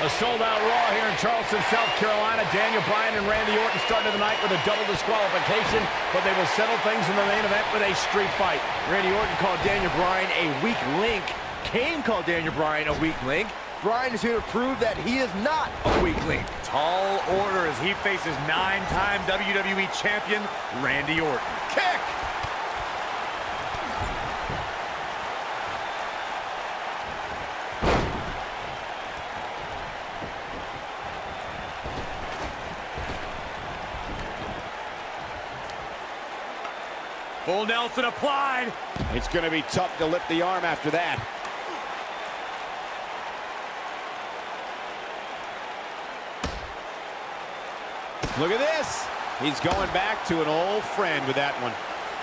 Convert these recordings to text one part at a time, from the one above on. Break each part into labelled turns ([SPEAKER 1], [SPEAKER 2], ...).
[SPEAKER 1] A sold-out Raw here in Charleston, South Carolina. Daniel Bryan and Randy Orton started the night with a double disqualification, but they will settle things in the main event with a street fight.
[SPEAKER 2] Randy Orton called Daniel Bryan a weak link. Kane called Daniel Bryan a weak link. Bryan is here to prove that he is not a weak link.
[SPEAKER 3] Tall order as he faces 9-time WWE champion Randy Orton.
[SPEAKER 2] Kick!
[SPEAKER 3] Full Nelson applied.
[SPEAKER 1] It's going to be tough to lift the arm after that. Look at this. He's going back to an old friend with that one.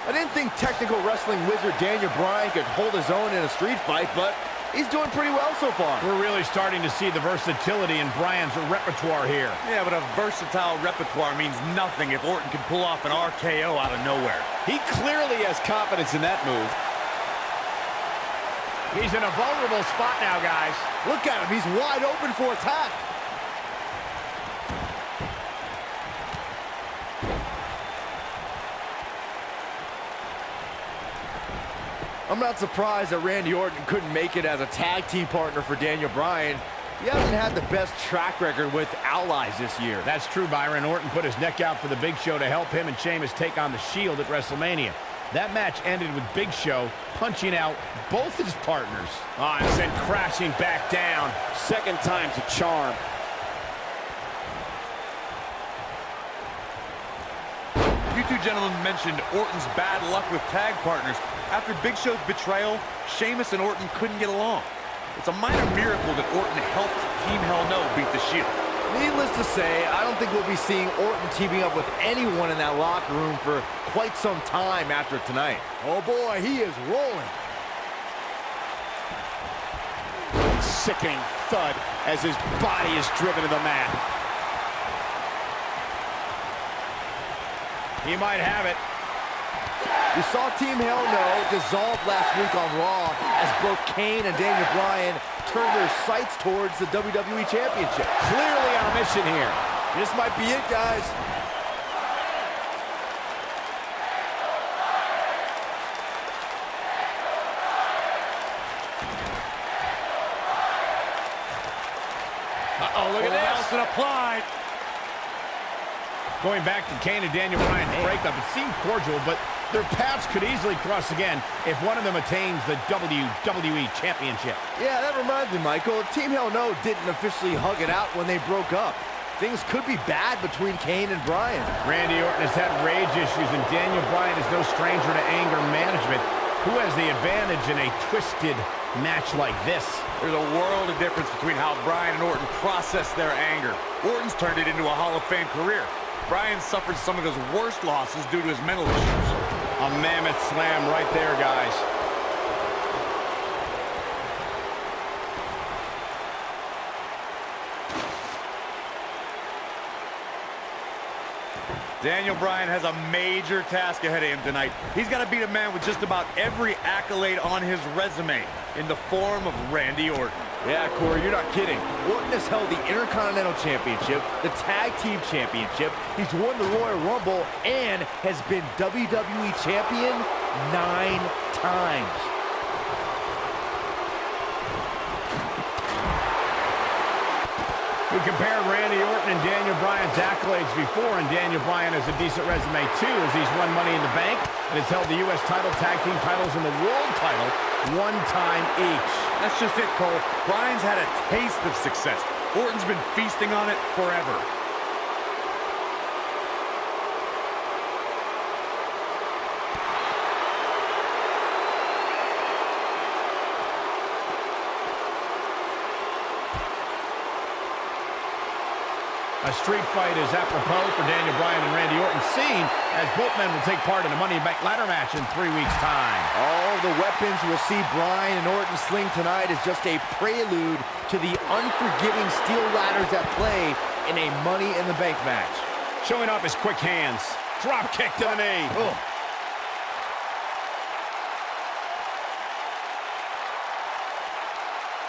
[SPEAKER 2] I didn't think technical wrestling wizard Daniel Bryan could hold his own in a street fight, but he's doing pretty well so far.
[SPEAKER 1] We're really starting to see the versatility in Bryan's repertoire here.
[SPEAKER 3] Yeah, but a versatile repertoire means nothing if Orton can pull off an RKO out of nowhere.
[SPEAKER 1] He clearly has confidence in that move. He's in a vulnerable spot now, guys.
[SPEAKER 2] Look at him. He's wide open for attack. I'm not surprised that Randy Orton couldn't make it as a tag team partner for Daniel Bryan. He hasn't had the best track record with allies this year.
[SPEAKER 1] That's true, Byron. Orton put his neck out for the Big Show to help him and Sheamus take on the Shield at WrestleMania. That match ended with Big Show punching out both his partners. And sent crashing back down. Second time's a charm.
[SPEAKER 3] You two gentlemen mentioned Orton's bad luck with tag partners. After Big Show's betrayal, Sheamus and Orton couldn't get along. It's a minor miracle that Orton helped Team Hell No beat the Shield.
[SPEAKER 2] Needless to say, I don't think we'll be seeing Orton teaming up with anyone in that locker room for quite some time after tonight. Oh boy, he is rolling.
[SPEAKER 1] Sickening thud as his body is driven to the mat. He might have it.
[SPEAKER 2] We saw Team Hell No dissolve last week on Raw as both Kane and Daniel Bryan turned their sights towards the WWE Championship.
[SPEAKER 1] Clearly on a mission here.
[SPEAKER 2] This might be it, guys.
[SPEAKER 1] Look at this.
[SPEAKER 3] Nelson applied.
[SPEAKER 1] Going back to Kane and Daniel Bryan's breakup, it seemed cordial, but their paths could easily cross again if one of them attains the WWE Championship.
[SPEAKER 2] Yeah, that reminds me, Michael. Team Hell No didn't officially hug it out when they broke up. Things could be bad between Kane and Bryan.
[SPEAKER 1] Randy Orton has had rage issues, and Daniel Bryan is no stranger to anger management. Who has the advantage in a twisted match like this?
[SPEAKER 3] There's a world of difference between how Bryan and Orton process their anger. Orton's turned it into a Hall of Fame career. Bryan suffered some of his worst losses due to his mental issues.
[SPEAKER 1] A mammoth slam right there, guys.
[SPEAKER 3] Daniel Bryan has a major task ahead of him tonight. He's got to beat a man with just about every accolade on his resume in the form of Randy Orton.
[SPEAKER 2] Yeah, Corey, you're not kidding. Orton has held the Intercontinental Championship, the Tag Team Championship, he's won the Royal Rumble, and has been WWE Champion 9 times.
[SPEAKER 1] We compared Randy Orton and Daniel Bryan's accolades before, and Daniel Bryan has a decent resume too, as he's won Money in the Bank and has held the U.S. title, tag team titles, and the world title 1 time each.
[SPEAKER 3] That's just it, Cole. Bryan's had a taste of success. Orton's been feasting on it forever.
[SPEAKER 1] A street fight is apropos for Daniel Bryan and Randy Orton, seen as both men will take part in a Money in the Bank ladder match in 3 weeks' time.
[SPEAKER 2] All the weapons we'll see Bryan and Orton sling tonight is just a prelude to the unforgiving steel ladders at play in a Money in the Bank match.
[SPEAKER 1] Showing off his quick hands. Drop kick to the knee.
[SPEAKER 2] Oh.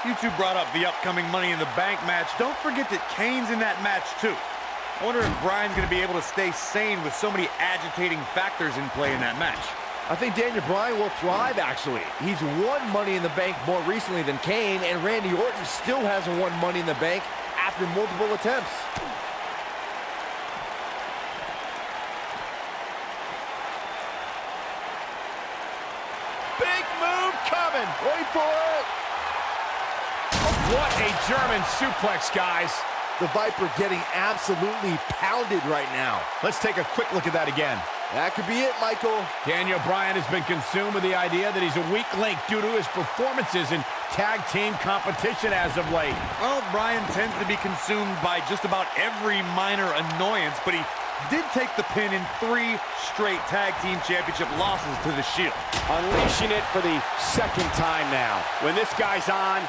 [SPEAKER 3] You two brought up the upcoming Money in the Bank match. Don't forget that Kane's in that match too. I wonder if Bryan's going to be able to stay sane with so many agitating factors in play in that match.
[SPEAKER 2] I think Daniel Bryan will thrive, actually. He's won Money in the Bank more recently than Kane, and Randy Orton still hasn't won Money in the Bank after multiple attempts. Big move coming. Wait for it.
[SPEAKER 1] What a German suplex, guys.
[SPEAKER 2] The Viper getting absolutely pounded right now.
[SPEAKER 1] Let's take a quick look at that again.
[SPEAKER 2] That could be it, Michael.
[SPEAKER 1] Daniel Bryan has been consumed with the idea that he's a weak link due to his performances in tag team competition as of late.
[SPEAKER 3] Well, Bryan tends to be consumed by just about every minor annoyance, but he did take the pin in 3 straight tag team championship losses to the Shield.
[SPEAKER 1] Unleashing it for the second time now. When this guy's on,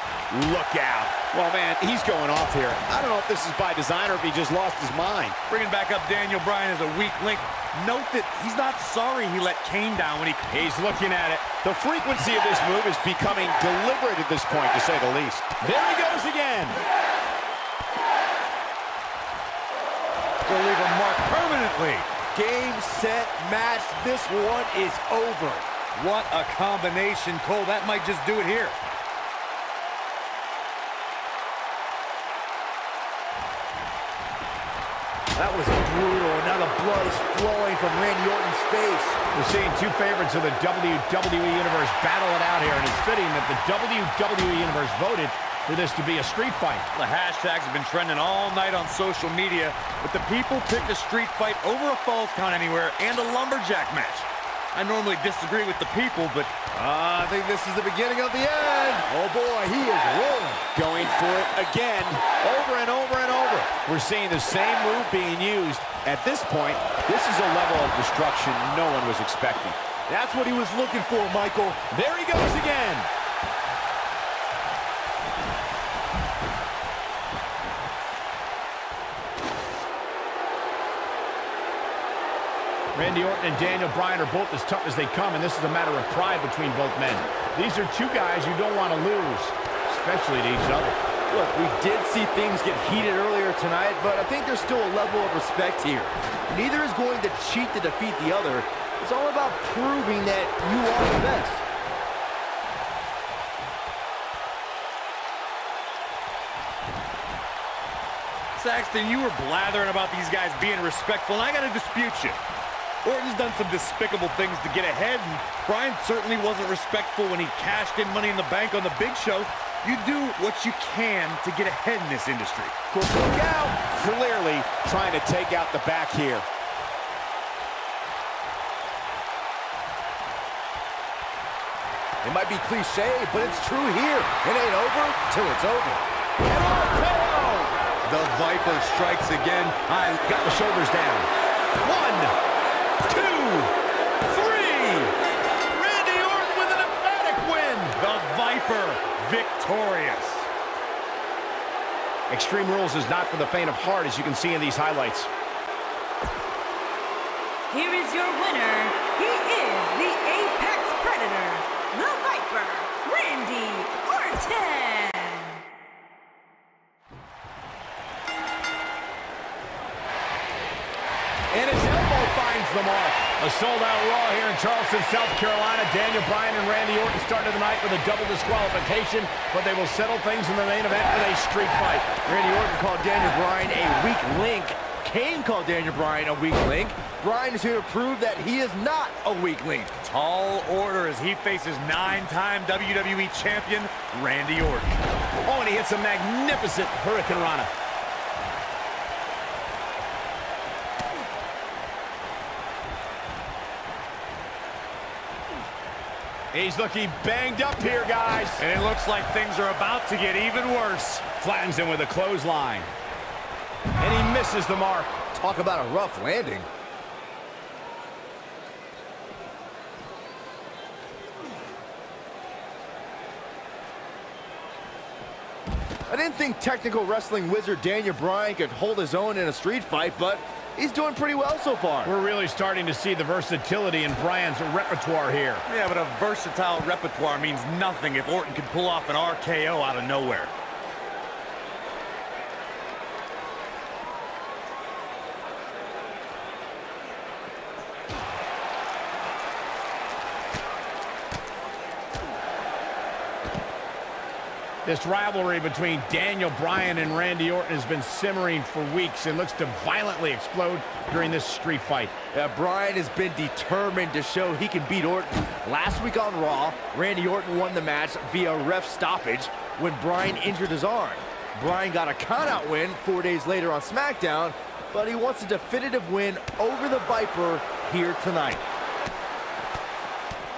[SPEAKER 1] look out. Well, man, he's going off here. I don't know if this is by design or if he just lost his mind.
[SPEAKER 3] Bringing back up Daniel Bryan as a weak link. Note that he's not sorry he let Kane down when
[SPEAKER 1] he's looking at it. The frequency of this move is becoming deliberate at this point, to say the least. There he goes again.
[SPEAKER 3] To leave a mark permanently.
[SPEAKER 2] Game, set, match. This one is over.
[SPEAKER 3] What a combination, Cole. That might just do it here.
[SPEAKER 2] That was brutal, and now the blood is flowing from Randy Orton's face.
[SPEAKER 1] We're seeing 2 favorites of the WWE Universe battle it out here, and it's fitting that the WWE Universe voted for this to be a street fight.
[SPEAKER 3] The hashtags have been trending all night on social media, but the people picked a street fight over a Falls Count Anywhere and a lumberjack match. I normally disagree with the people, but
[SPEAKER 2] I think this is the beginning of the end. Oh boy, he is rolling.
[SPEAKER 1] Going for it again, over and over and over. We're seeing the same move being used. At this point, this is a level of destruction no one was expecting.
[SPEAKER 2] That's what he was looking for, Michael.
[SPEAKER 1] There he goes again. Randy Orton and Daniel Bryan are both as tough as they come, and this is a matter of pride between both men. These are 2 guys you don't want to lose, especially to each other.
[SPEAKER 2] Look, we did see things get heated earlier tonight, but I think there's still a level of respect here. Neither is going to cheat to defeat the other. It's all about proving that you are the best.
[SPEAKER 3] Saxton, you were blathering about these guys being respectful, and I got to dispute you. Orton's done some despicable things to get ahead, and Bryan certainly wasn't respectful when he cashed in Money in the Bank on the Big Show. You do what you can to get ahead in this industry.
[SPEAKER 1] Look out! Clearly trying to take out the back here.
[SPEAKER 2] It might be cliche, but it's true here. It ain't over till it's over.
[SPEAKER 3] The Viper strikes again.
[SPEAKER 1] I got the shoulders down. 1, 2, 3. Randy Orton with an emphatic win.
[SPEAKER 3] The Viper victorious.
[SPEAKER 1] Extreme Rules is not for the faint of heart, as you can see in these highlights.
[SPEAKER 4] Here is your winner. He is the Apex Predator, the Viper, Randy Orton.
[SPEAKER 1] And his elbow finds the mark. A sold-out Raw here in Charleston, South Carolina. Daniel Bryan and Randy Orton started the night with a double disqualification, but they will settle things in the main event with a street fight.
[SPEAKER 2] Randy Orton called Daniel Bryan a weak link. Kane called Daniel Bryan a weak link. Bryan is here to prove that he is not a weak link.
[SPEAKER 3] Tall order as he faces 9-time WWE champion Randy Orton.
[SPEAKER 1] Oh, and he hits a magnificent Hurricane Rana. He's looking banged up here, guys.
[SPEAKER 3] And it looks like things are about to get even worse.
[SPEAKER 1] Flattens him with a clothesline. And he misses the mark.
[SPEAKER 2] Talk about a rough landing. An didn't think technical wrestling wizard Daniel Bryan could hold his own in a street fight, but he's doing pretty well so far.
[SPEAKER 1] We're really starting to see the versatility in Bryan's repertoire here.
[SPEAKER 3] Yeah, but a versatile repertoire means nothing if Orton can pull off an RKO out of nowhere.
[SPEAKER 1] This rivalry between Daniel Bryan and Randy Orton has been simmering for weeks and looks to violently explode during this street fight.
[SPEAKER 2] Yeah, Bryan has been determined to show he can beat Orton. Last week on Raw, Randy Orton won the match via ref stoppage when Bryan injured his arm. Bryan got a countout win 4 days later on SmackDown, but he wants a definitive win over the Viper here tonight.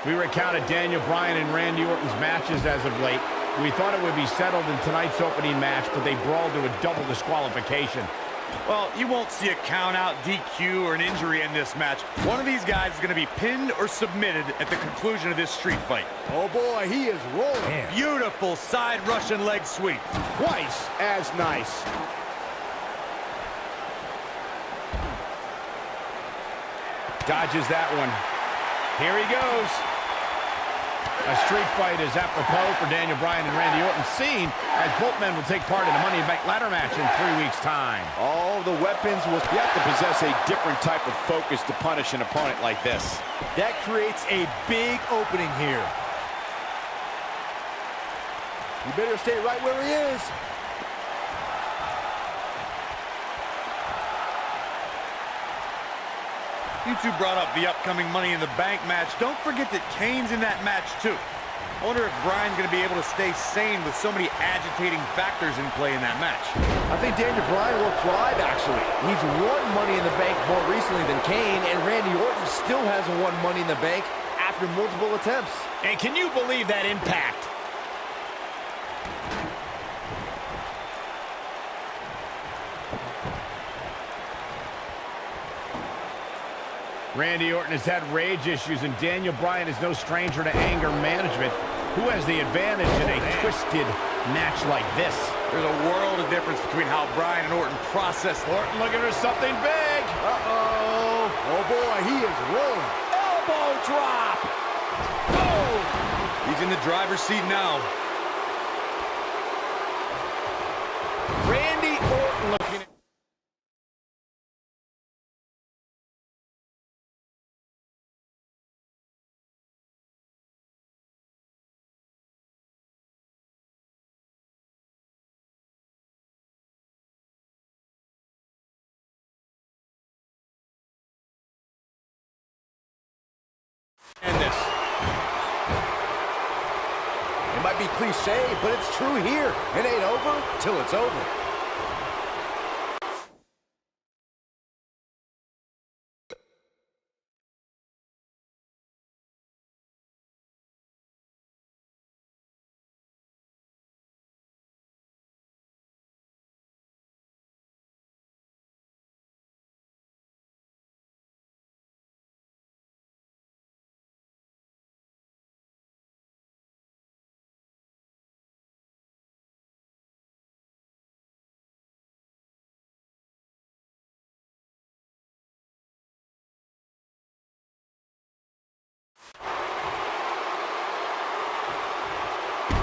[SPEAKER 1] We recounted Daniel Bryan and Randy Orton's matches as of late. We thought it would be settled in tonight's opening match, but they brawled to a double disqualification.
[SPEAKER 3] Well, you won't see a count-out, DQ, or an injury in this match. One of these guys is going to be pinned or submitted at the conclusion of this street fight.
[SPEAKER 2] Oh boy, he is rolling.
[SPEAKER 1] Man.
[SPEAKER 3] Beautiful side Russian leg sweep.
[SPEAKER 1] Twice as nice. Dodges that one. Here he goes. A street fight is apropos for Daniel Bryan and Randy Orton, seen as both men will take part in a Money in the Bank ladder match in 3 weeks' time.
[SPEAKER 2] All the weapons will...
[SPEAKER 5] You have to possess a different type of focus to punish an opponent like this.
[SPEAKER 2] That creates a big opening here. You better stay right where he is.
[SPEAKER 3] You two brought up the upcoming Money in the Bank match. Don't forget that Kane's in that match, too. I wonder if Bryan's going to be able to stay sane with so many agitating factors in play in that match.
[SPEAKER 2] I think Daniel Bryan will thrive, actually. He's won Money in the Bank more recently than Kane, and Randy Orton still hasn't won Money in the Bank after multiple attempts.
[SPEAKER 1] And can you believe that impact? Randy Orton has had rage issues, and Daniel Bryan is no stranger to anger management. Who has the advantage in a twisted match like this?
[SPEAKER 3] There's a world of difference between how Bryan and Orton process.
[SPEAKER 1] Orton looking for something big.
[SPEAKER 2] Uh-oh. Oh, boy, he is rolling. Elbow drop. Oh!
[SPEAKER 3] He's in the driver's seat now.
[SPEAKER 1] Randy Orton looking at... And this.
[SPEAKER 2] It might be cliche, but it's true here. It ain't over till it's over.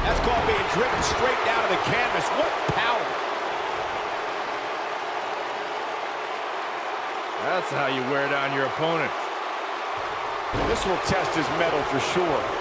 [SPEAKER 5] That's called being driven straight down to the canvas. What power!
[SPEAKER 2] That's how you wear down your opponent.
[SPEAKER 5] This will test his mettle for sure.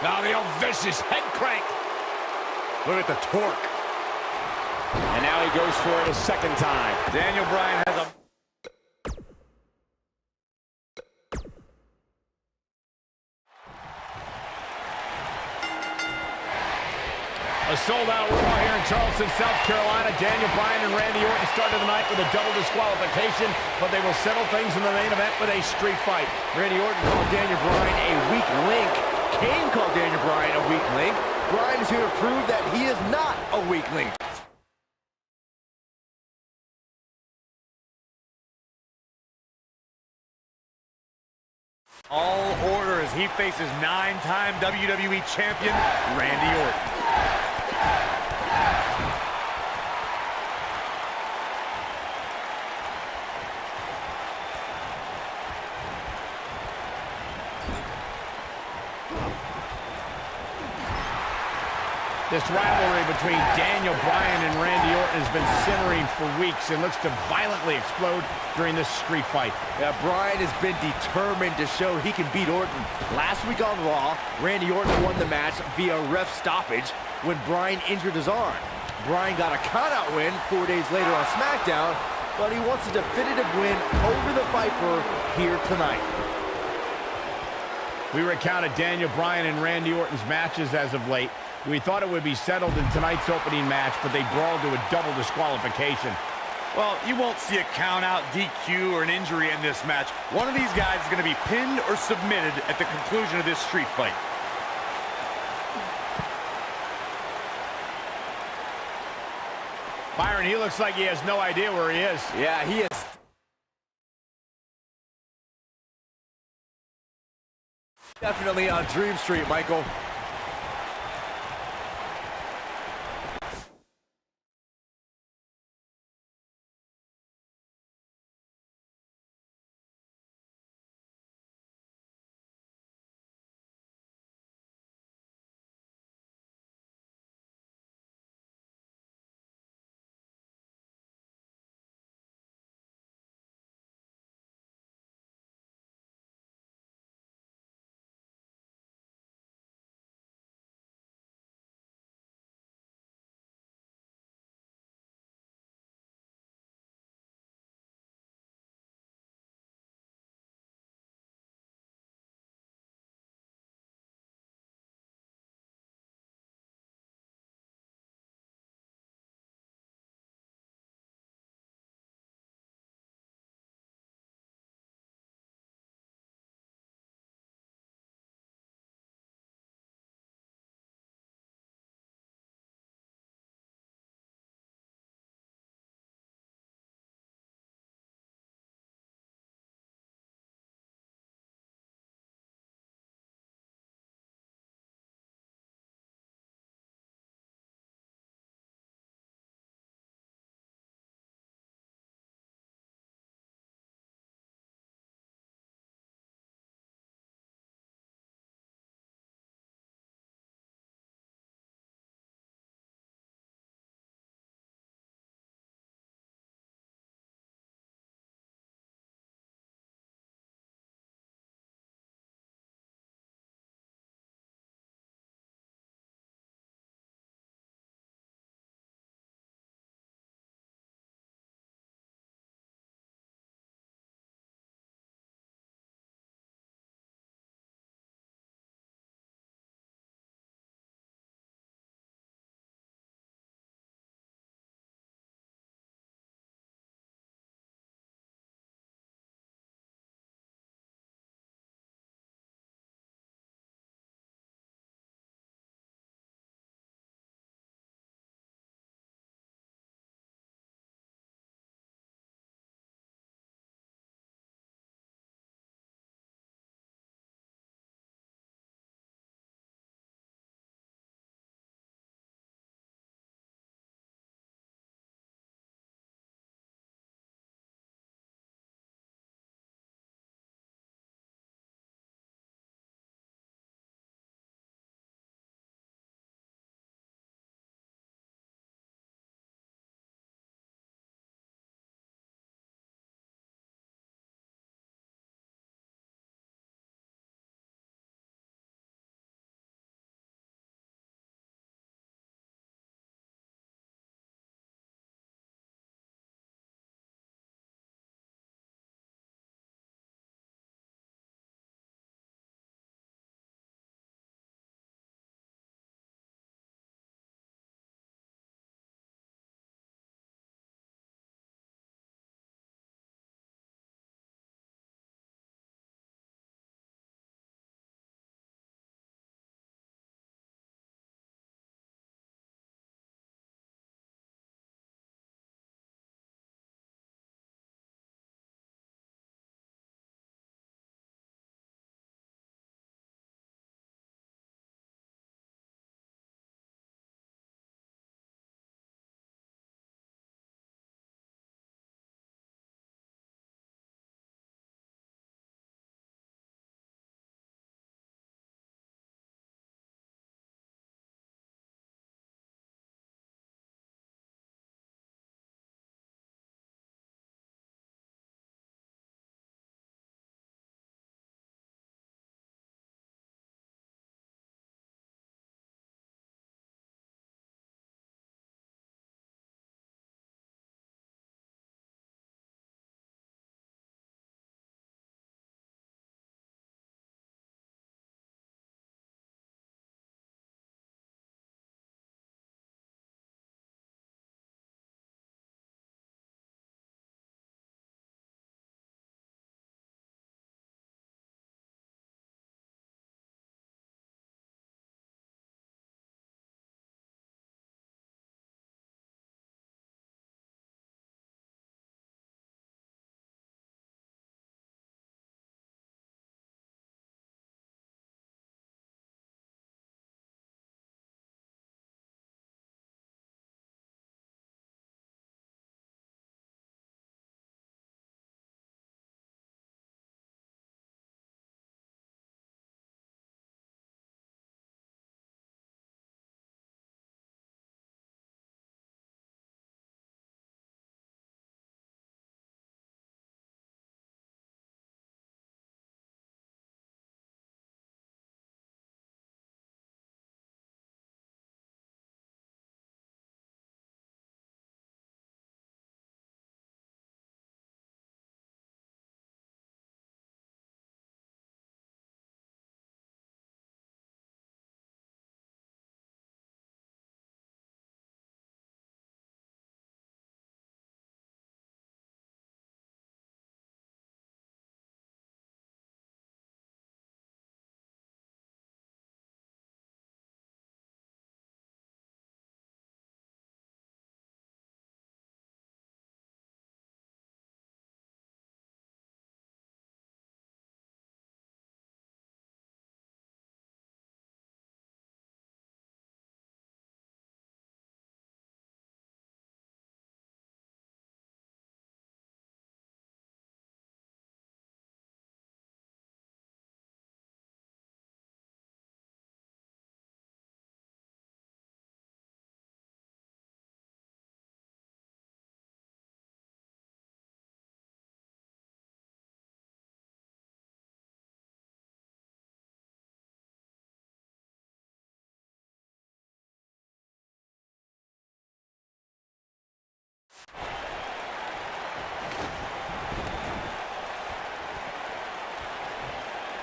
[SPEAKER 5] Now the old vicious head crank.
[SPEAKER 2] Look at the torque.
[SPEAKER 5] And now he goes for it a second time.
[SPEAKER 3] Daniel Bryan has a...
[SPEAKER 1] A sold-out Raw here in Charleston, South Carolina. Daniel Bryan and Randy Orton started the night with a double disqualification, but they will settle things in the main event with a street fight.
[SPEAKER 2] Randy Orton called Daniel Bryan a weak link. Kane called Daniel Bryan a weak link. Bryan is here to prove that he is not a weak link.
[SPEAKER 3] All order as he faces 9-time WWE champion Randy Orton.
[SPEAKER 1] This rivalry between Daniel Bryan and Randy Orton has been simmering for weeks and looks to violently explode during this street fight.
[SPEAKER 2] Yeah, Bryan has been determined to show he can beat Orton. Last week on Raw, Randy Orton won the match via ref stoppage when Bryan injured his arm. Bryan got a countout win 4 days later on SmackDown, but he wants a definitive win over the Viper here tonight.
[SPEAKER 1] We recounted Daniel Bryan and Randy Orton's matches as of late. We thought it would be settled in tonight's opening match, but they brawled to a double disqualification.
[SPEAKER 3] Well, you won't see a count-out, DQ, or an injury in this match. One of these guys is going to be pinned or submitted at the conclusion of this street fight.
[SPEAKER 1] Byron, he looks like he has no idea where he is.
[SPEAKER 2] Yeah, he is. Definitely on Dream Street, Michael.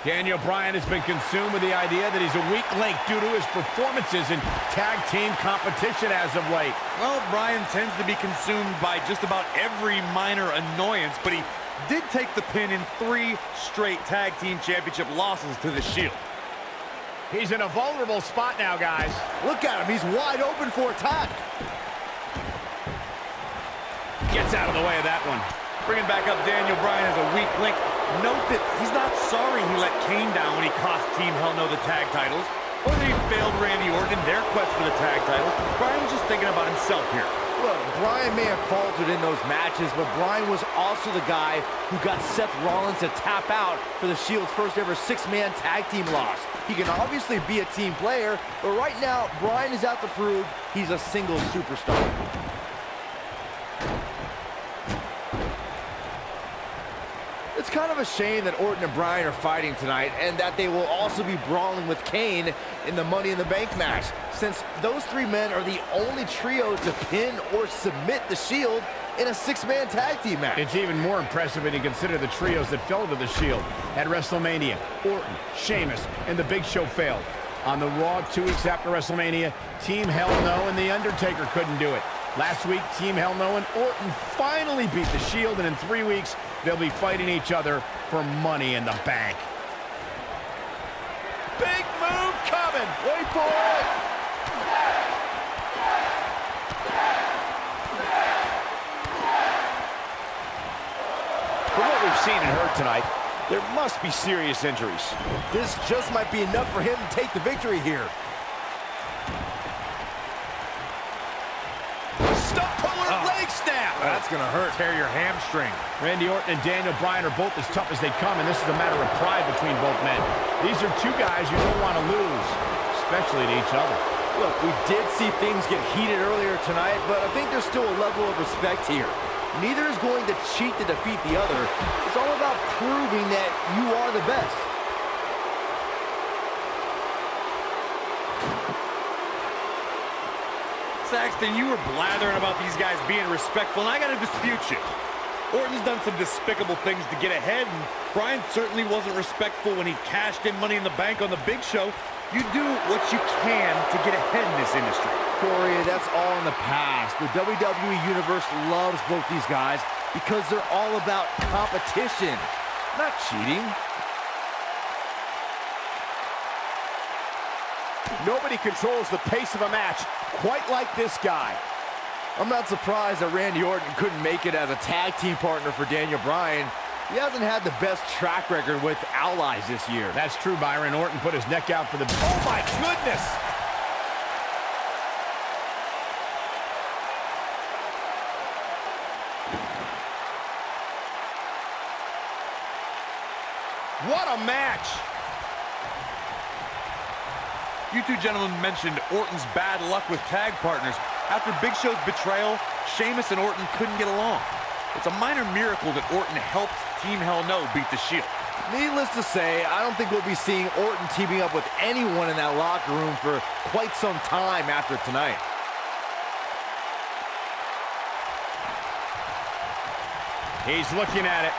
[SPEAKER 1] Daniel Bryan has been consumed with the idea that he's a weak link due to his performances in tag team competition as of late.
[SPEAKER 3] Well, Bryan tends to be consumed by just about every minor annoyance, but he did take the pin in 3 straight tag team championship losses to the Shield.
[SPEAKER 1] He's in a vulnerable spot now, guys.
[SPEAKER 2] Look at him. He's wide open for attack.
[SPEAKER 1] Gets out of the way of that one.
[SPEAKER 3] Bringing back up Daniel Bryan as a weak link. Note that he's not sorry he let Kane down when he cost Team Hell No the tag titles, or that he failed Randy Orton in their quest for the tag titles. Bryan was just thinking about himself here.
[SPEAKER 2] Look, Bryan may have faltered in those matches, but Bryan was also the guy who got Seth Rollins to tap out for the Shield's first ever 6-man tag team loss. He can obviously be a team player, but right now, Bryan is out to prove he's a single superstar. It's kind of a shame that Orton and Bryan are fighting tonight, and that they will also be brawling with Kane in the Money in the Bank match, since those 3 men are the only trio to pin or submit the Shield in a 6-man tag team match.
[SPEAKER 1] It's even more impressive when you consider the trios that fell to the Shield. At WrestleMania, Orton, Sheamus, and The Big Show failed. On the Raw 2 weeks after WrestleMania, Team Hell No and The Undertaker couldn't do it. Last week, Team Hell No and Orton finally beat the Shield, and in 3 weeks, they'll be fighting each other for Money in the Bank. Big move coming. Wait for it.
[SPEAKER 5] From what we've seen and heard tonight, there must be serious injuries.
[SPEAKER 2] This just might be enough for him to take the victory here.
[SPEAKER 1] Leg snap.
[SPEAKER 3] That's gonna hurt. Tear your hamstring.
[SPEAKER 1] Randy Orton and Daniel Bryan are both as tough as they come, and this is a matter of pride between both men. These are 2 guys you don't want to lose, especially to each other.
[SPEAKER 2] Look, we did see things get heated earlier tonight, but I think there's still a level of respect here. Neither is going to cheat to defeat the other. It's all about proving that you are the best.
[SPEAKER 3] Saxton, you were blathering about these guys being respectful, and I gotta dispute you. Orton's done some despicable things to get ahead, and Bryan certainly wasn't respectful when he cashed in Money in the Bank on the Big Show. You do what you can to get ahead in this industry.
[SPEAKER 2] Corey, that's all in the past. The WWE Universe loves both these guys because they're all about competition, not cheating.
[SPEAKER 5] Nobody controls the pace of a match quite like this guy.
[SPEAKER 2] I'm not surprised that Randy Orton couldn't make it as a tag team partner for Daniel Bryan. He hasn't had the best track record with allies this year.
[SPEAKER 1] That's true, Byron. Orton put his neck out for the...
[SPEAKER 5] Oh, my goodness! What a match!
[SPEAKER 3] You 2 gentlemen mentioned Orton's bad luck with tag partners. After Big Show's betrayal, Sheamus and Orton couldn't get along. It's a minor miracle that Orton helped Team Hell No beat the Shield.
[SPEAKER 2] Needless to say, I don't think we'll be seeing Orton teaming up with anyone in that locker room for quite some time after tonight.
[SPEAKER 1] He's looking at it.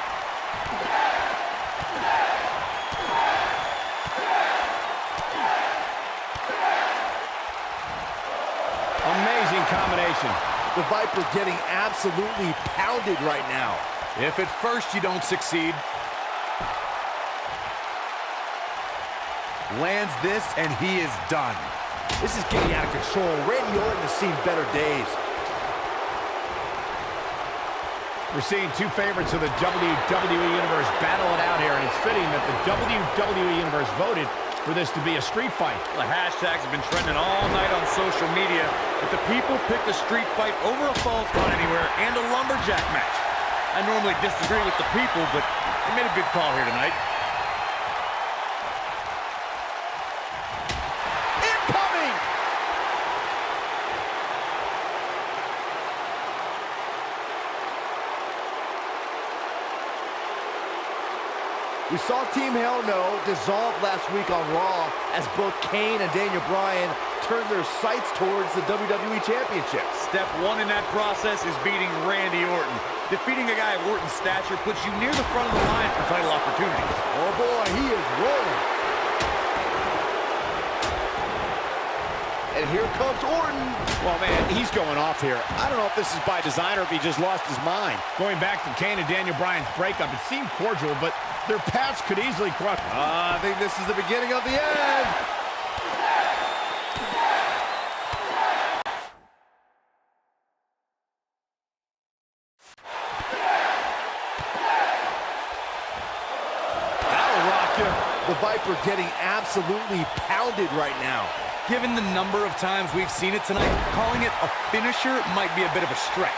[SPEAKER 1] Amazing combination.
[SPEAKER 2] The Viper getting absolutely pounded right now.
[SPEAKER 5] If at first you don't succeed.
[SPEAKER 3] Lands this, and he is done.
[SPEAKER 2] This is getting out of control. Randy Orton has seen better days.
[SPEAKER 1] We're seeing 2 favorites of the WWE Universe battle it out here, and it's fitting that the WWE Universe voted for this to be a street fight.
[SPEAKER 3] The hashtags have been trending all night on social media, but the people picked a street fight over a Falls Count Anywhere and a lumberjack match. I normally disagree with the people, but they made a good call here tonight.
[SPEAKER 5] Incoming!
[SPEAKER 2] We saw Team Hell No dissolve last week on Raw as both Kane and Daniel Bryan turn their sights towards the WWE Championship.
[SPEAKER 3] Step one in that process is beating Randy Orton. Defeating a guy of Orton's stature puts you near the front of the line for title opportunities.
[SPEAKER 2] Oh boy, he is rolling. And here comes Orton.
[SPEAKER 5] Well, man, he's going off here. I don't know if this is by design or if he just lost his mind.
[SPEAKER 1] Going back to Kane and Daniel Bryan's breakup, it seemed cordial, but their paths could easily cross.
[SPEAKER 2] I think this is the beginning of the end. That'll rock you. The Viper getting absolutely pounded right now.
[SPEAKER 3] Given the number of times we've seen it tonight, calling it a finisher might be a bit of a stretch.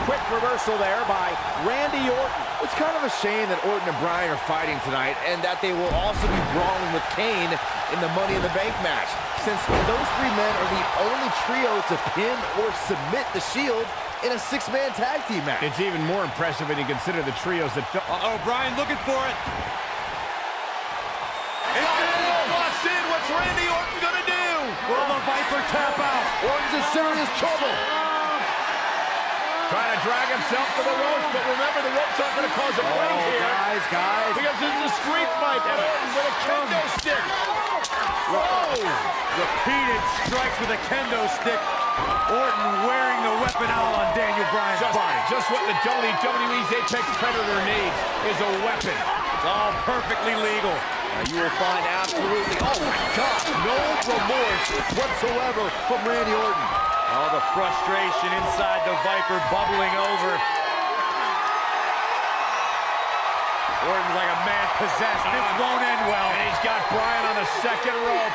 [SPEAKER 5] Quick reversal there by Randy Orton.
[SPEAKER 2] It's kind of a shame that Orton and Bryan are fighting tonight and that they will also be brawling with Kane in the Money in the Bank match, since those three men are the only trio to pin or submit the Shield in a six-man tag team match.
[SPEAKER 1] It's even more impressive when you consider the trios that...
[SPEAKER 3] Uh-oh, Bryan looking for it.
[SPEAKER 2] Walks in. What's Randy Orton gonna do?
[SPEAKER 3] Will the Viper tap out?
[SPEAKER 2] Orton's in serious trouble.
[SPEAKER 1] Trying to drag himself to the ropes, but remember, the ropes aren't going to cause a break here.
[SPEAKER 2] Guys.
[SPEAKER 1] Because it's a street fight, and Orton with a kendo stick. Whoa!
[SPEAKER 3] Repeated strikes with a kendo stick. Orton wearing the weapon out on Daniel Bryan's body.
[SPEAKER 1] Just what the WWE's Apex Predator needs is a weapon.
[SPEAKER 3] It's all perfectly legal.
[SPEAKER 2] You will find absolutely, oh my God, no remorse whatsoever from Randy Orton.
[SPEAKER 3] All the frustration inside the Viper bubbling over. Orton's like a man possessed. This won't end well.
[SPEAKER 1] And he's got Bryan on the second rope.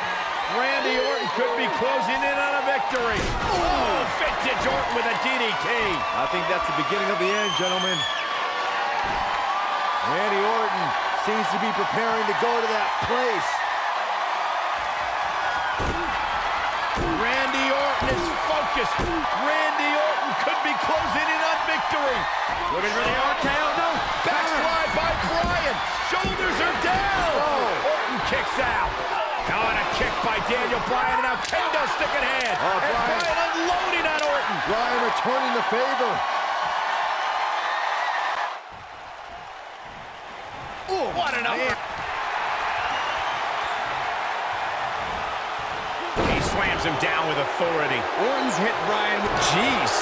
[SPEAKER 1] Randy Orton could be closing in on a victory. Oh, vintage Orton with a DDT.
[SPEAKER 2] I think that's the beginning of the end, gentlemen. Randy Orton seems to be preparing to go to that place.
[SPEAKER 1] Randy Orton is focused. Randy Orton could be closing in on victory.
[SPEAKER 3] Looking for the RKO, no.
[SPEAKER 1] Backslide by Bryan. Shoulders are down.
[SPEAKER 2] Oh.
[SPEAKER 1] Orton kicks out. Now on a kick by Daniel Bryan, and now kendo stick in hand. And Bryan unloading on Orton.
[SPEAKER 2] Bryan returning the favor.
[SPEAKER 1] Ooh, what an upper. He slams him down with authority.
[SPEAKER 3] Orton's hit Bryan with...
[SPEAKER 1] Jeez.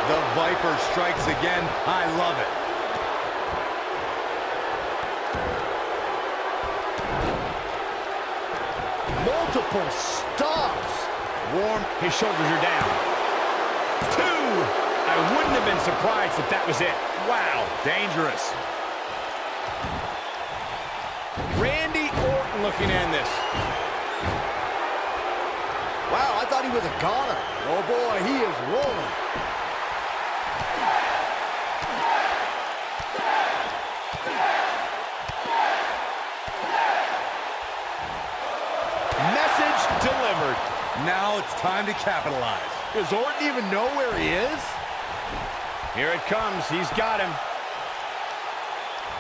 [SPEAKER 3] The Viper strikes again. I love it.
[SPEAKER 2] Multiple stops.
[SPEAKER 1] Warm, his shoulders are down. 2. I wouldn't have been surprised if that was it. Wow, dangerous. Randy Orton looking in this.
[SPEAKER 2] Wow, I thought he was a goner. Oh boy, he is rolling.
[SPEAKER 1] Message delivered.
[SPEAKER 3] Now it's time to capitalize.
[SPEAKER 2] Does Orton even know where he is?
[SPEAKER 1] Here it comes. He's got him.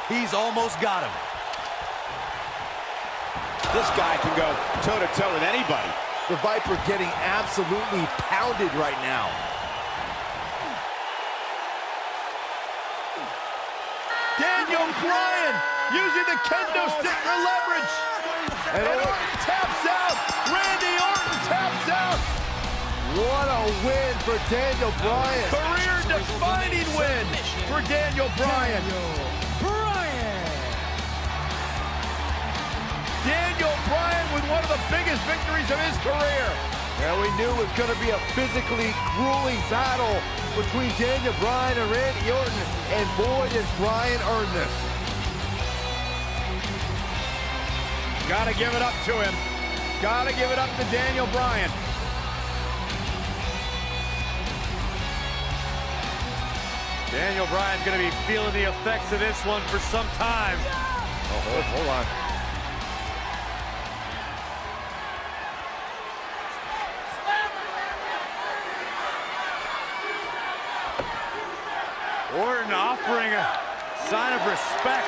[SPEAKER 3] He's almost got him.
[SPEAKER 5] This guy can go toe-to-toe with anybody.
[SPEAKER 2] The Viper getting absolutely pounded right now.
[SPEAKER 1] Daniel Bryan using the kendo stick for leverage. And Orton taps out. Randy Orton taps out.
[SPEAKER 2] What a win for Daniel Bryan.
[SPEAKER 1] Career-defining win for Daniel Bryan. Daniel Bryan with one of the biggest victories of his career.
[SPEAKER 2] And we knew it was going to be a physically grueling battle between Daniel Bryan and Randy Orton. And boy, does Bryan earn this.
[SPEAKER 1] Gotta give it up to him. Gotta give it up to Daniel Bryan.
[SPEAKER 3] Daniel Bryan's going to be feeling the effects of this one for some time.
[SPEAKER 2] Oh, hold on.
[SPEAKER 3] Orton offering a sign of respect.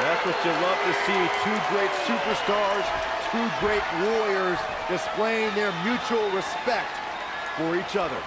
[SPEAKER 2] That's what you love to see. Two great superstars, two great warriors displaying their mutual respect for each other.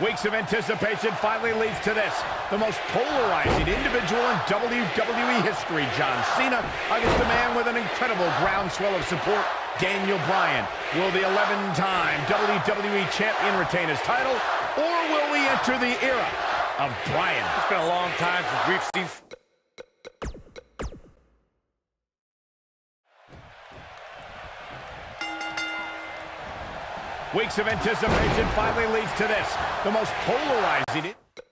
[SPEAKER 1] Weeks of anticipation finally leads to this. The most polarizing individual in WWE history, John Cena, against a man with an incredible groundswell of support, Daniel Bryan. Will the 11-time WWE Champion retain his title, or will we enter the era of Bryan?
[SPEAKER 3] It's been a long time since we've seen...
[SPEAKER 1] Weeks of anticipation finally leads to this. The most polarizing individual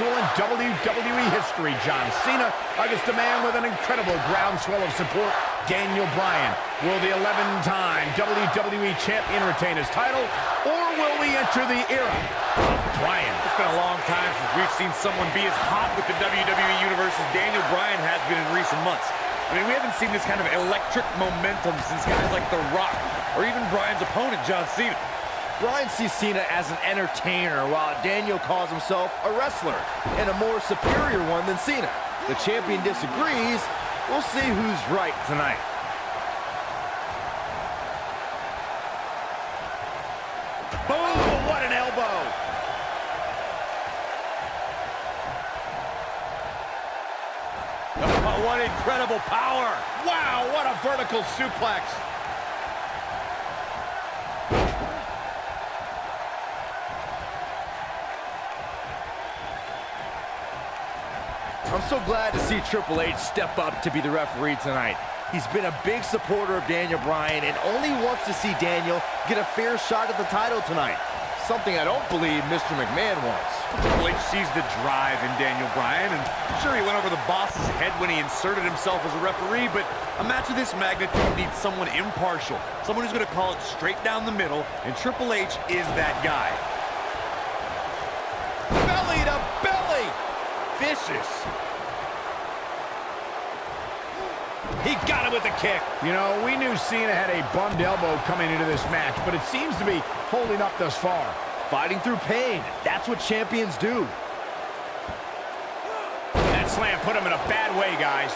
[SPEAKER 1] in WWE history, John Cena, against a man with an incredible groundswell of support, Daniel Bryan. Will the 11-time WWE Champion retain his title, or will we enter the era of Bryan?
[SPEAKER 3] It's been a long time since we've seen someone be as hot with the WWE Universe as Daniel Bryan has been in recent months. I mean, we haven't seen this kind of electric momentum since guys like The Rock, or even Bryan's opponent, John Cena.
[SPEAKER 2] Bryan sees Cena as an entertainer, while Daniel calls himself a wrestler, and a more superior one than Cena. The champion disagrees. We'll see who's right tonight.
[SPEAKER 1] Boom! What an elbow!
[SPEAKER 3] Oh, what incredible power!
[SPEAKER 1] Wow, what a vertical suplex!
[SPEAKER 2] I'm so glad to see Triple H step up to be the referee tonight. He's been a big supporter of Daniel Bryan and only wants to see Daniel get a fair shot at the title tonight. Something I don't believe Mr. McMahon wants.
[SPEAKER 3] Triple H sees the drive in Daniel Bryan, and sure, he went over the boss's head when he inserted himself as a referee, but a match of this magnitude needs someone impartial, someone who's going to call it straight down the middle, and Triple H is that guy.
[SPEAKER 1] Belly to belly!
[SPEAKER 3] Vicious.
[SPEAKER 1] He got him with a kick. You know, we knew Cena had a bummed elbow coming into this match, but it seems to be holding up thus far.
[SPEAKER 2] Fighting through pain. That's what champions do.
[SPEAKER 1] That slam put him in a bad way, guys.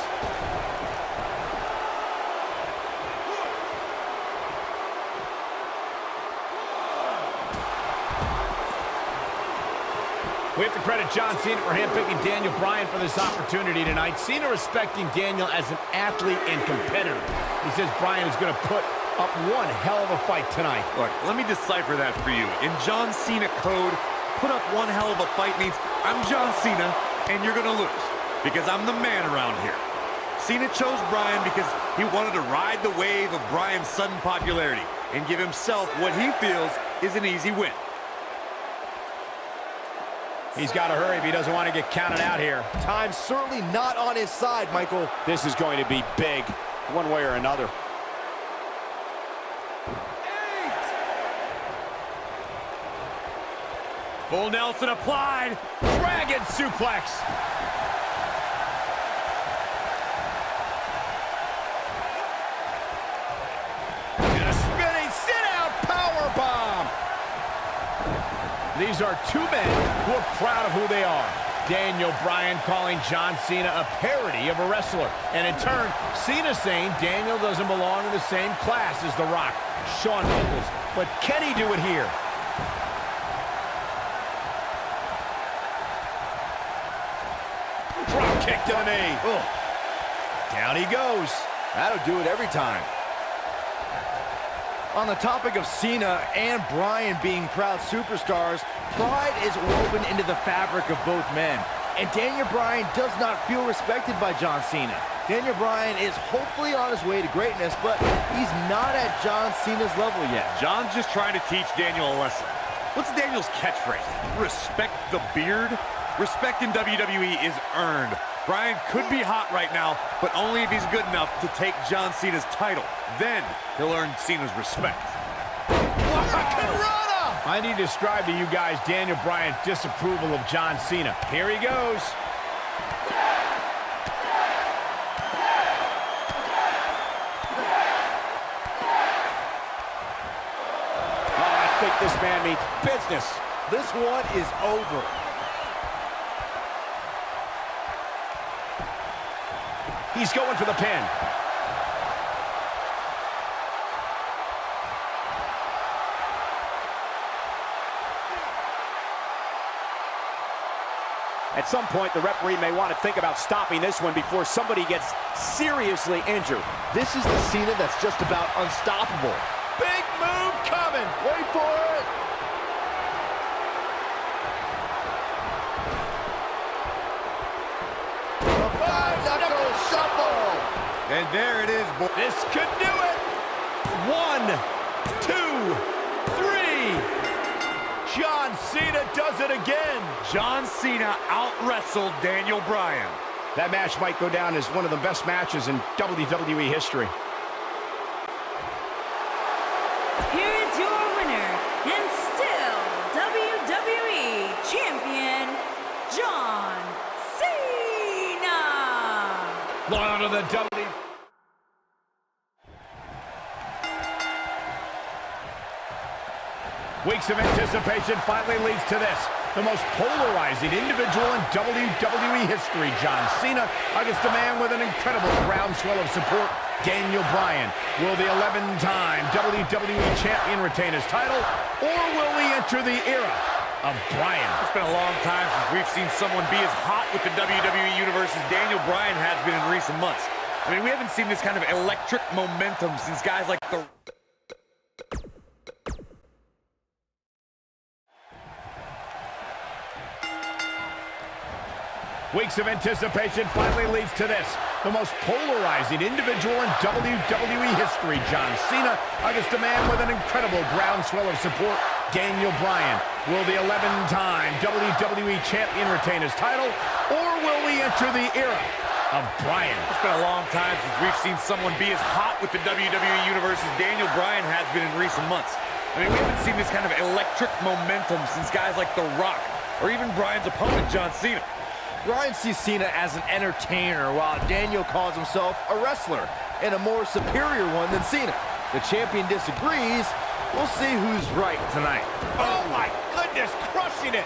[SPEAKER 1] We have to credit John Cena for handpicking Daniel Bryan for this opportunity tonight. Cena respecting Daniel as an athlete and competitor. He says Bryan is going to put up one hell of a fight tonight.
[SPEAKER 3] Look, let me decipher that for you. In John Cena code, put up one hell of a fight means I'm John Cena and you're going to lose because I'm the man around here. Cena chose Bryan because he wanted to ride the wave of Bryan's sudden popularity and give himself what he feels is an easy win.
[SPEAKER 1] He's got to hurry if he doesn't want to get counted out here.
[SPEAKER 2] Time's certainly not on his side, Michael.
[SPEAKER 5] This is going to be big, one way or another.
[SPEAKER 1] Full Nelson applied. Dragon suplex. And a spinning sit-out powerbomb. These are two men who are proud of who they are. Daniel Bryan calling John Cena a parody of a wrestler. And in turn, Cena saying Daniel doesn't belong in the same class as The Rock, Shawn Michaels. But can he do it here? Drop kick to the knee. Oh. Down he goes.
[SPEAKER 2] That'll do it every time. On the topic of Cena and Bryan being proud superstars, pride is woven into the fabric of both men. And Daniel Bryan does not feel respected by John Cena. Daniel Bryan is hopefully on his way to greatness, but he's not at John Cena's level yet.
[SPEAKER 3] John's just trying to teach Daniel a lesson. What's Daniel's catchphrase? Respect the beard? Respect in WWE is earned. Bryan could be hot right now, but only if he's good enough to take John Cena's title. Then he'll earn Cena's respect.
[SPEAKER 1] I need to describe to you guys Daniel Bryan's disapproval of John Cena. Here he goes.
[SPEAKER 5] I think this man means business.
[SPEAKER 2] This one is over.
[SPEAKER 1] He's going for the pin.
[SPEAKER 5] At some point, the referee may want to think about stopping this one before somebody gets seriously injured.
[SPEAKER 2] This is the Cena that's just about unstoppable.
[SPEAKER 1] Big move coming.
[SPEAKER 2] Wait for it. The five-knuckle shuffle.
[SPEAKER 3] And there it is, boy.
[SPEAKER 1] This could do it. 1, 2, 3. John Cena does it again.
[SPEAKER 3] John Cena out-wrestled Daniel Bryan.
[SPEAKER 1] That match might go down as one of the best matches in WWE history.
[SPEAKER 4] Here is your winner, and still WWE Champion, John Cena.
[SPEAKER 1] Loyal to the WWE. Weeks of anticipation finally leads to this. The most polarizing individual in WWE history, John Cena, against a man with an incredible groundswell of support, Daniel Bryan. Will the 11-time WWE Champion retain his title, or will we enter the era of Bryan?
[SPEAKER 3] It's been a long time since we've seen someone be as hot with the WWE Universe as Daniel Bryan has been in recent months. I mean, we haven't seen this kind of electric momentum since guys like The...
[SPEAKER 1] Weeks of anticipation finally leads to this. The most polarizing individual in WWE history, John Cena, against a man with an incredible groundswell of support, Daniel Bryan. Will the 11-time WWE Champion retain his title, or will we enter the era of Bryan?
[SPEAKER 3] It's been a long time since we've seen someone be as hot with the WWE Universe as Daniel Bryan has been in recent months. I mean, we haven't seen this kind of electric momentum since guys like The Rock, or even Bryan's opponent, John Cena.
[SPEAKER 2] Bryan sees Cena as an entertainer, while Daniel calls himself a wrestler, and a more superior one than Cena. The champion disagrees. We'll see who's right tonight.
[SPEAKER 1] Oh my goodness, crushing it.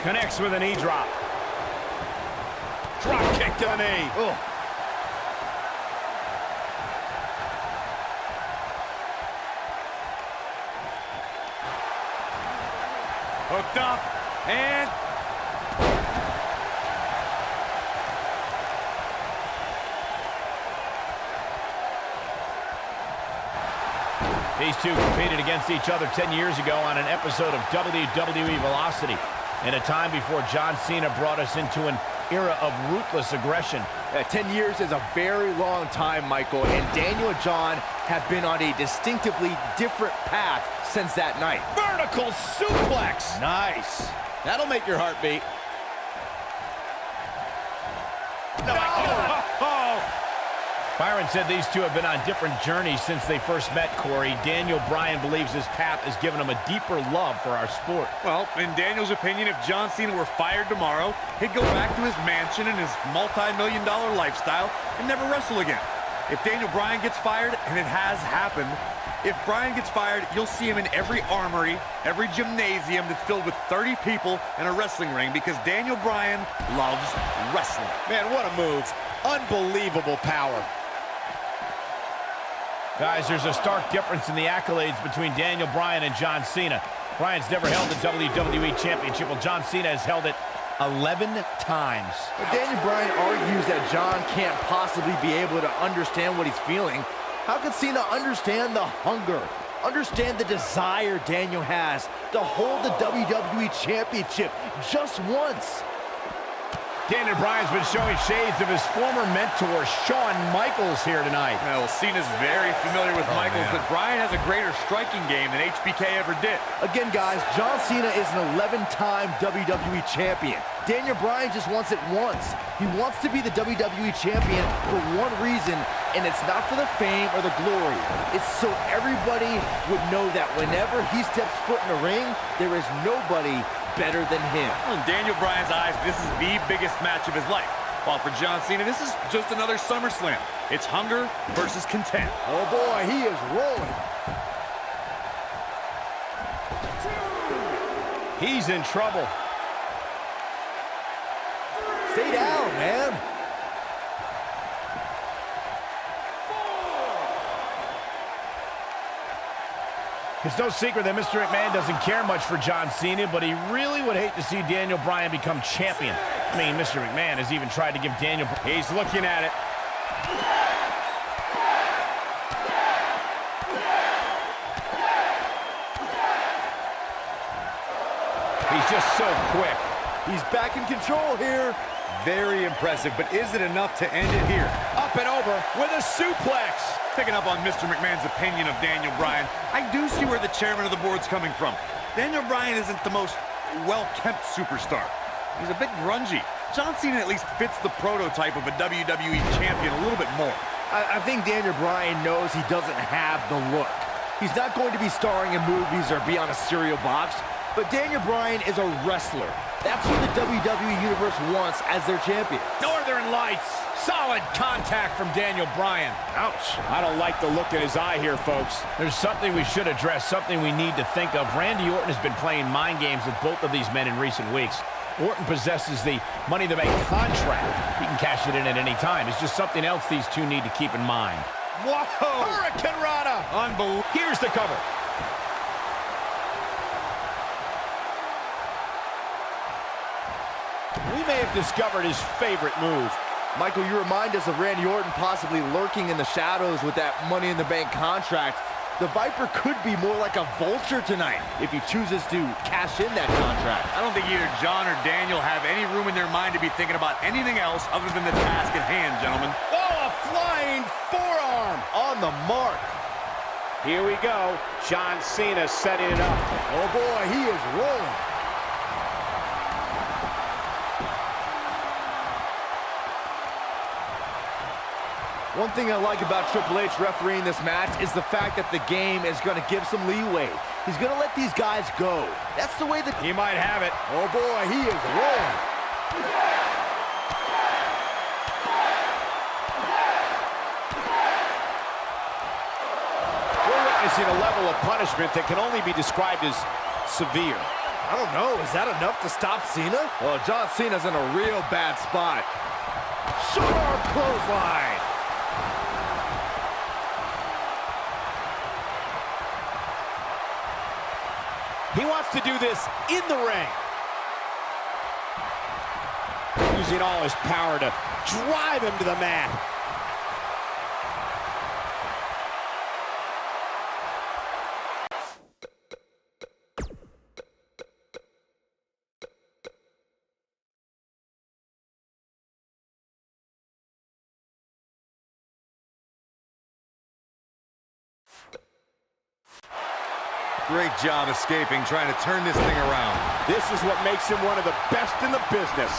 [SPEAKER 1] Connects with a knee drop. Drop kick to the knee.
[SPEAKER 2] Oh.
[SPEAKER 3] Hooked up, and...
[SPEAKER 1] These two competed against each other 10 years ago on an episode of WWE Velocity, in a time before John Cena brought us into an era of ruthless aggression.
[SPEAKER 2] 10 years is a very long time, Michael, and Daniel and John have been on a distinctively different path since that night.
[SPEAKER 1] Vertical suplex.
[SPEAKER 2] Nice.
[SPEAKER 5] That'll make your heart beat. No!
[SPEAKER 1] Byron said these two have been on different journeys since they first met, Corey. Daniel Bryan believes his path has given him a deeper love for our sport.
[SPEAKER 3] Well, in Daniel's opinion, if John Cena were fired tomorrow, he'd go back to his mansion and his multi-million-dollar lifestyle and never wrestle again. If Daniel Bryan gets fired, and it has happened, if Bryan gets fired, you'll see him in every armory, every gymnasium that's filled with 30 people in a wrestling ring because Daniel Bryan loves wrestling.
[SPEAKER 5] Man, what a move. Unbelievable power.
[SPEAKER 1] Guys, there's a stark difference in the accolades between Daniel Bryan and John Cena. Bryan's never held the WWE Championship, while John Cena has held it 11 times.
[SPEAKER 2] But Daniel Bryan argues that John can't possibly be able to understand what he's feeling. How can Cena understand the hunger, understand the desire Daniel has to hold the WWE Championship just once?
[SPEAKER 1] Daniel Bryan's been showing shades of his former mentor, Shawn Michaels, here tonight.
[SPEAKER 3] Well, Cena's very familiar with Michaels, but Bryan has a greater striking game than HBK ever did.
[SPEAKER 2] Again, guys, John Cena is an 11-time WWE Champion. Daniel Bryan just wants it once. He wants to be the WWE Champion for one reason, and it's not for the fame or the glory. It's so everybody would know that whenever he steps foot in the ring, there is nobody better than him.
[SPEAKER 3] Well, in Daniel Bryan's eyes, this is the biggest match of his life. While for John Cena, this is just another SummerSlam. It's hunger versus content.
[SPEAKER 2] Oh boy, he is rolling.
[SPEAKER 1] He's in trouble.
[SPEAKER 2] Stay down, man.
[SPEAKER 1] It's no secret that Mr. McMahon doesn't care much for John Cena, but he really would hate to see Daniel Bryan become champion. I mean, Mr. McMahon has even tried to give Daniel... He's looking at it. He's just so quick.
[SPEAKER 2] He's back in control here.
[SPEAKER 3] Very impressive, but is it enough to end it here?
[SPEAKER 1] Up and over with a suplex.
[SPEAKER 3] Picking up on Mr. McMahon's opinion of Daniel Bryan, I do see where the chairman of the board's coming from. Daniel Bryan isn't the most well-kept superstar. He's a bit grungy. John Cena at least fits the prototype of a WWE champion a little bit more.
[SPEAKER 2] I think Daniel Bryan knows he doesn't have the look. He's not going to be starring in movies or be on a cereal box, but Daniel Bryan is a wrestler. That's who the WWE Universe wants as their champion.
[SPEAKER 1] Northern Lights. Solid contact from Daniel Bryan. Ouch. I don't like the look in his eye here, folks. There's something we should address, something we need to think of. Randy Orton has been playing mind games with both of these men in recent weeks. Orton possesses the Money in the Bank contract. He can cash it in at any time. It's just something else these two need to keep in mind.
[SPEAKER 3] Whoa!
[SPEAKER 1] Hurricane Rana.
[SPEAKER 3] Unbelievable.
[SPEAKER 1] Here's the cover. We may have discovered his favorite move.
[SPEAKER 2] Michael, you remind us of Randy Orton possibly lurking in the shadows with that Money in the Bank contract. The Viper could be more like a vulture tonight if he chooses to cash in that contract.
[SPEAKER 3] I don't think either John or Daniel have any room in their mind to be thinking about anything else other than the task at hand, gentlemen.
[SPEAKER 1] Oh, a flying forearm.
[SPEAKER 2] On the mark.
[SPEAKER 5] Here we go. John Cena setting it up.
[SPEAKER 2] Oh boy, he is rolling. One thing I like about Triple H refereeing this match is the fact that the game is going to give some leeway. He's going to let these guys go. That's the way that...
[SPEAKER 1] He might have it.
[SPEAKER 2] Oh boy, he is rolling.
[SPEAKER 5] We're witnessing a level of punishment that can only be described as severe.
[SPEAKER 2] I don't know, is that enough to stop Cena? Well, John Cena's in a real bad spot. Short arm clothesline.
[SPEAKER 5] He wants to do this in the ring. Using all his power to drive him to the mat.
[SPEAKER 3] Great job escaping, trying to turn this thing around.
[SPEAKER 5] This is what makes him one of the best in the business.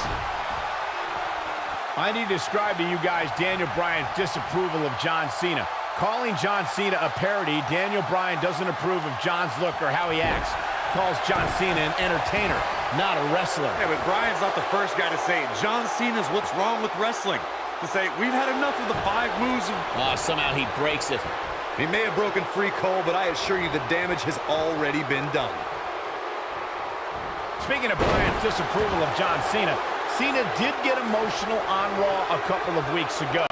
[SPEAKER 1] I need to describe to you guys Daniel Bryan's disapproval of John Cena. Calling John Cena a parody, Daniel Bryan doesn't approve of John's look or how he acts. Calls John Cena an entertainer, not a wrestler.
[SPEAKER 3] Yeah, but Bryan's not the first guy to say it. John Cena's what's wrong with wrestling. To say, we've had enough of the 5 moves.
[SPEAKER 6] Somehow he breaks it.
[SPEAKER 3] He may have broken free, Cole, but I assure you the damage has already been done.
[SPEAKER 1] Speaking of Bryan's disapproval of John Cena, Cena did get emotional on Raw a couple of weeks ago.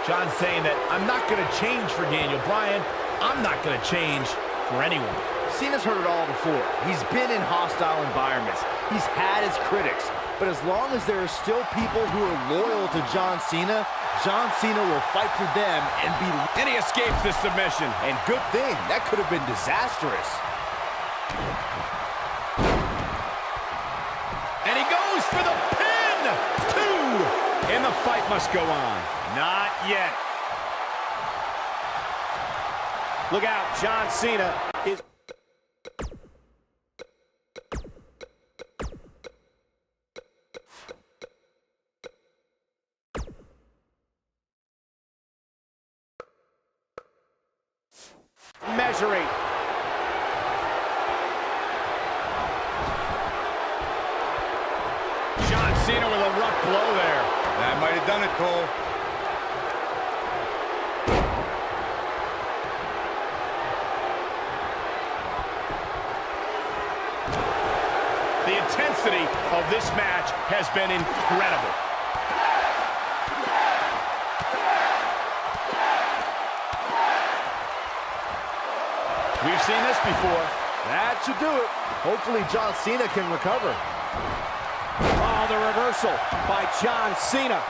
[SPEAKER 1] John saying that, I'm not going to change for Daniel Bryan. I'm not going to change for anyone.
[SPEAKER 2] Cena's heard it all before. He's been in hostile environments. He's had his critics. But as long as there are still people who are loyal to John Cena will fight for them and be...
[SPEAKER 1] And he escapes the submission.
[SPEAKER 2] And good thing. That could have been disastrous.
[SPEAKER 1] And he goes for the pin! 2! And the fight must go on.
[SPEAKER 5] Not yet. Look out, John Cena is... measuring.
[SPEAKER 1] John Cena with a rough blow there.
[SPEAKER 3] That might have done it, Cole.
[SPEAKER 1] The intensity of this match has been incredible. We've seen this before.
[SPEAKER 2] That should do it. Hopefully John Cena can recover.
[SPEAKER 5] Oh, the reversal by John Cena.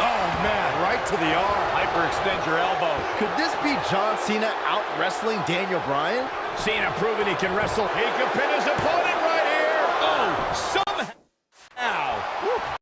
[SPEAKER 1] Oh, man, right to the arm. Hyperextend your elbow.
[SPEAKER 2] Could this be John Cena out-wrestling Daniel Bryan?
[SPEAKER 1] Cena proving he can wrestle. He can pin his opponent right here. Oh, somehow.